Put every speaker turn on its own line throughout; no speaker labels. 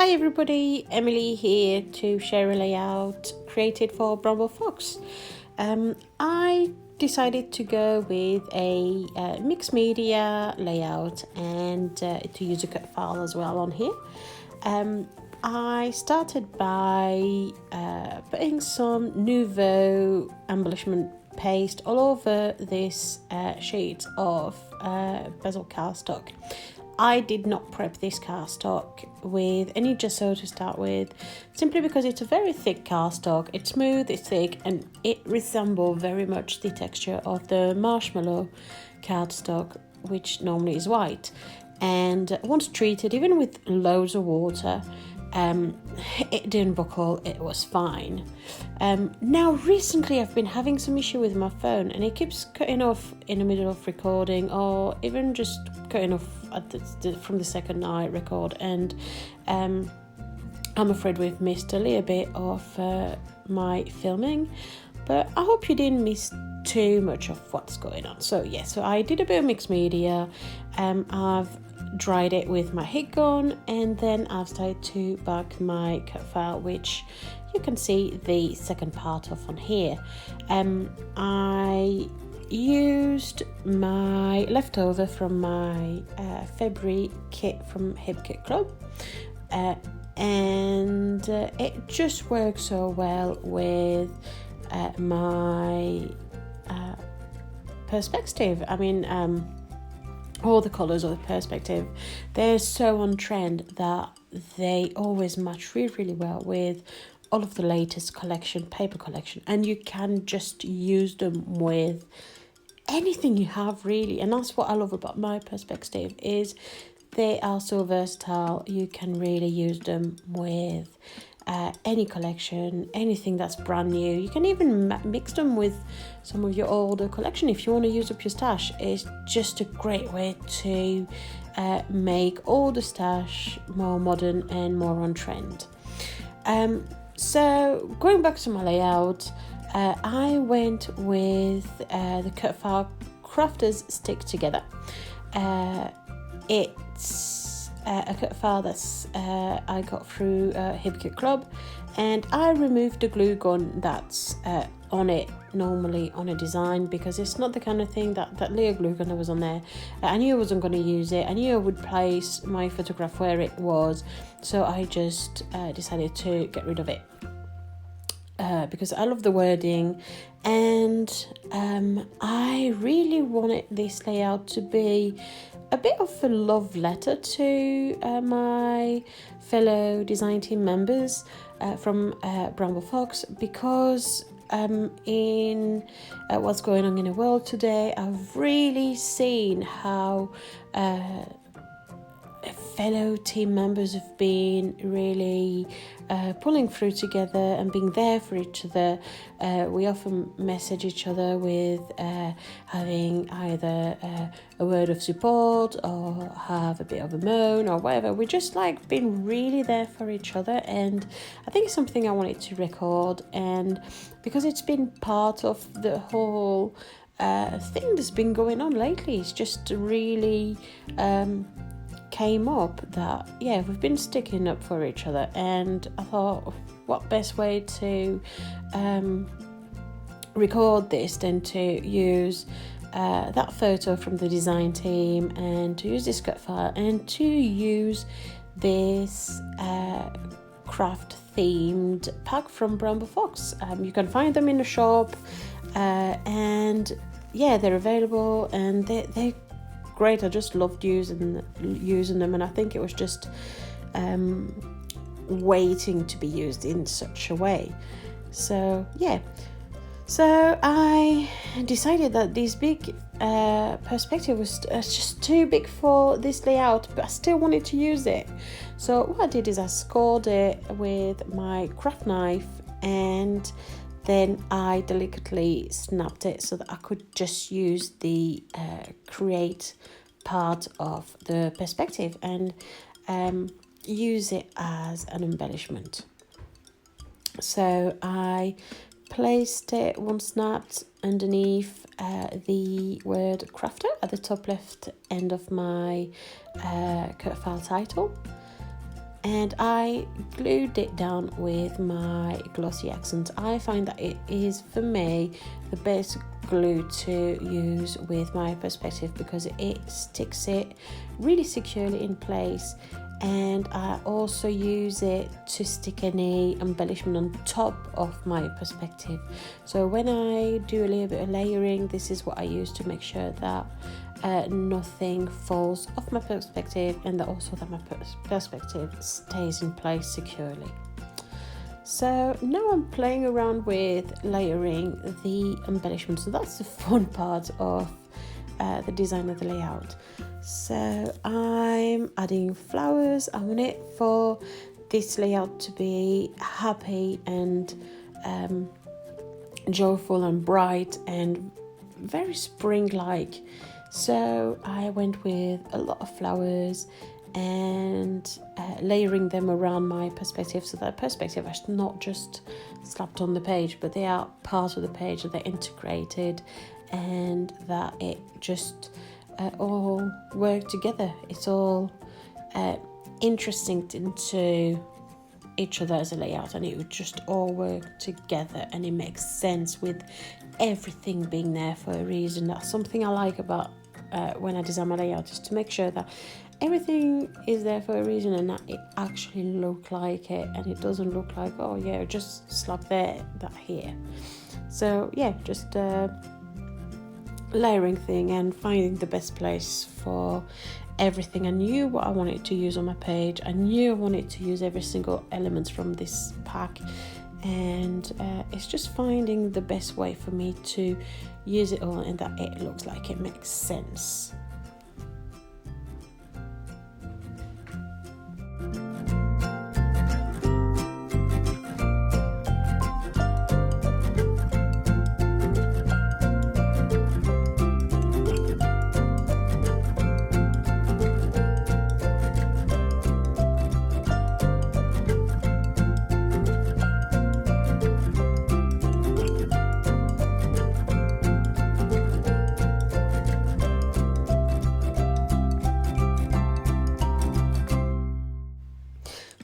Hi everybody, Emily here to share a layout created for Bramble Fox. I decided to go with a mixed media layout and to use a cut file as well on here. I started by putting some Nouveau embellishment paste all over this sheet of bezel cardstock. I did not prep this cardstock with any gesso to start with, simply because it's a very thick cardstock. It's smooth, it's thick, and it resembles very much the texture of the marshmallow cardstock, which normally is white. And once treated, even with loads of water, it didn't buckle, it was fine. Now recently I've been having some issue with my phone, and it keeps cutting off in the middle of recording, or even just cutting off from the second I record, and I'm afraid we've missed a little bit of my filming, but I hope you didn't miss too much of what's going on. So I did a bit of mixed media. I've dried it with my heat gun, and then I've started to bag my cut file, which you can see the second part of on here. I used my leftover from my February kit from Hip Kit Club, and it just works so well with my perspective. I mean, all the colours of the perspective, they're so on trend that they always match really well with all of the latest paper collection, and you can just use them with anything you have, really. And that's what I love about my perspective, is they are so versatile. You can really use them with any collection, anything that's brand new. You can even mix them with some of your older collection if you want to use up your stash. It's just a great way to make all the stash more modern and more on trend. So going back to my layout, I went with the cut file Crafters Stick Together. It's a cut file that's I got through Hip Kit Club, and I removed the glue gun that's on it normally on a design, because it's not the kind of thing that little glue gun that was on there. I knew I wasn't going to use it. I knew I would place my photograph where it was, so I just decided to get rid of it. Because I love the wording, and I really wanted this layout to be a bit of a love letter to my fellow design team members from Bramble Fox, because in what's going on in the world today, I've really seen how fellow team members have been really pulling through together and being there for each other. We often message each other with having either a word of support or have a bit of a moan or whatever. We just like being really there for each other, and I think it's something I wanted to record, and because it's been part of the whole thing that's been going on lately, it's just really came up that we've been sticking up for each other, and I thought, what best way to record this than to use that photo from the design team, and to use this cut file, and to use this craft themed pack from Bramble Fox. You can find them in the shop, and they're available, and they're great. I just loved using them, and I think it was just waiting to be used in such a way. So I decided that this big perspective was just too big for this layout, but I still wanted to use it. So what I did is I scored it with my craft knife, and then I delicately snapped it so that I could just use the create part of the perspective and use it as an embellishment. So I placed it one snapped underneath the word crafter at the top left end of my cut file title. and I glued it down with my Glossy Accent. I find that it is, for me, the best glue to use with my perspective because it sticks it really securely in place, and I also use it to stick any embellishment on top of my perspective. So when I do a little bit of layering, this is what I use to make sure that nothing falls off my perspective, and that also that my perspective stays in place securely. So now I'm playing around with layering the embellishment. So that's the fun part of the design of the layout. So I'm adding flowers. I want it for this layout to be happy and joyful and bright and very spring-like. So I went with a lot of flowers and layering them around my perspective, so that perspective is not just slapped on the page, but they are part of the page, that they're integrated, and that it just all work together. It's all interesting into each other as a layout, and it would just all work together, and it makes sense with everything being there for a reason. That's something I like about when I design my layout, is to make sure that everything is there for a reason and that it actually look like it, and it doesn't look like, oh yeah, just slap that here. So yeah, just layering thing and finding the best place for everything. I knew what I wanted to use on my page. I knew I wanted to use every single element from this pack, and it's just finding the best way for me to use it all and that it looks like it makes sense.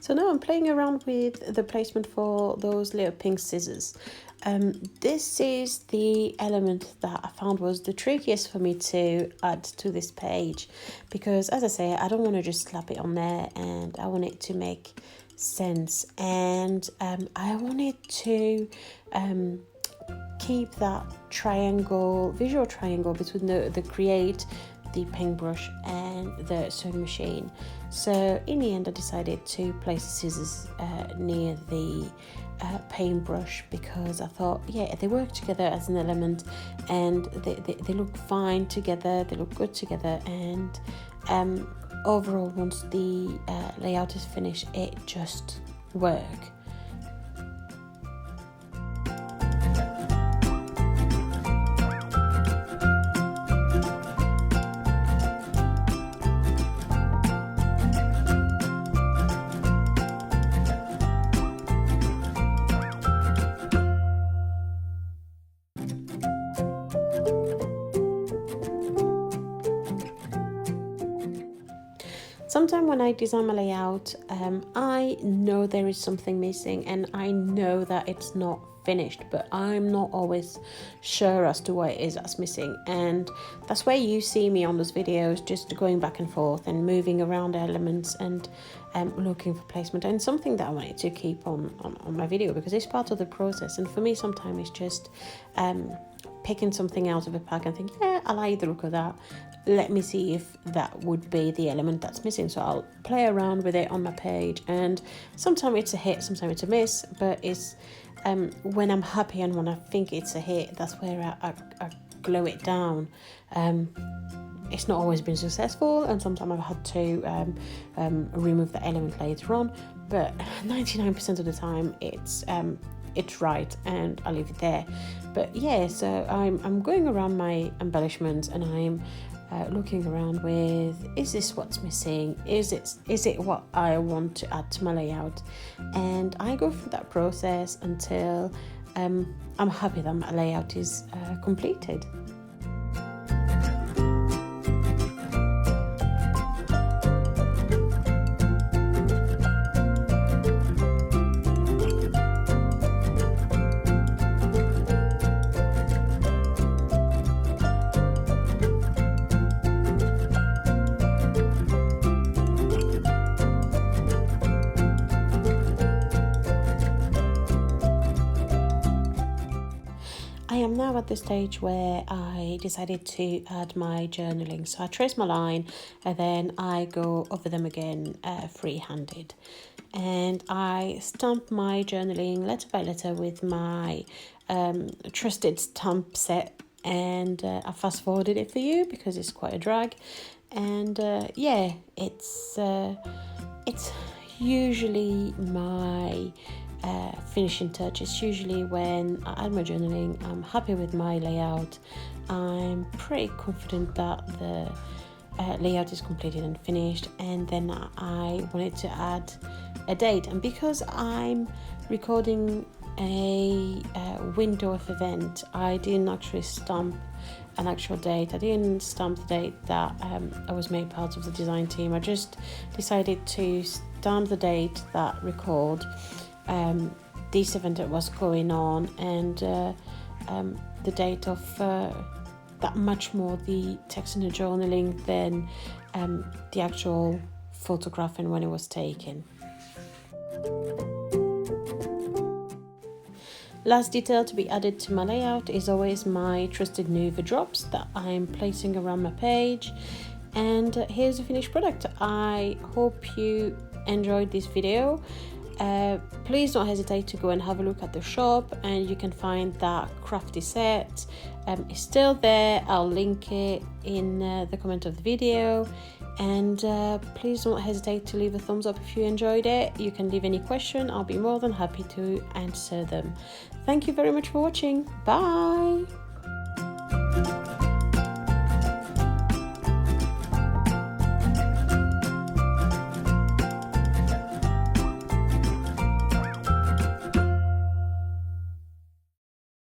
So now I'm playing around with the placement for those little pink scissors. This is the element that I found was the trickiest for me to add to this page, because as I say, I don't want to just slap it on there, and I want it to make sense, and I wanted to keep that visual triangle between the Create, the paintbrush and the sewing machine. So in the end I decided to place the scissors near the paintbrush, because I thought, yeah, they work together as an element, and they look fine together, they look good together, and overall once the layout is finished, it just works. Sometimes when I design my layout, I know there is something missing, and I know that it's not finished, but I'm not always sure as to what it is that's missing, and that's where you see me on those videos, just going back and forth and moving around elements and looking for placement, and something that I wanted to keep on my video, because it's part of the process. And for me, sometimes it's just picking something out of a pack and think, yeah, I like the look of that, let me see if that would be the element that's missing. So I'll play around with it on my page, and sometimes it's a hit, sometimes it's a miss, but it's when I'm happy and when I think it's a hit, that's where I glue it down. It's not always been successful, and sometimes I've had to remove the element later on, but 99% of the time it's right, and I leave it there. But yeah, so I'm going around my embellishments, and I'm looking around with, is this what's missing? Is it what I want to add to my layout? And I go through that process until I'm happy that my layout is completed. now at the stage where I decided to add my journaling. So I trace my line and then I go over them again free-handed. And I stamp my journaling letter by letter with my trusted stamp set, and I fast forwarded it for you because it's quite a drag. And yeah, it's usually my finishing touch. It's usually when I add my journaling, I'm happy with my layout, I'm pretty confident that the layout is completed and finished, and then I wanted to add a date. And because I'm recording a window of event, I didn't actually stamp an actual date. I didn't stamp the date that I was made part of the design team. I just decided to stamp the date that record this event that was going on, and the date of that much more the text in the journaling than the actual photograph and when it was taken. Last detail to be added to my layout is always my trusted Nuva drops that I'm placing around my page. And here's the finished product. I hope you enjoyed this video. Please don't hesitate to go and have a look at the shop, and you can find that crafty set. It's still there. I'll link it in the comment of the video. And please don't hesitate to leave a thumbs up if you enjoyed it. You can leave any question. I'll be more than happy to answer them. Thank you very much for watching. Bye.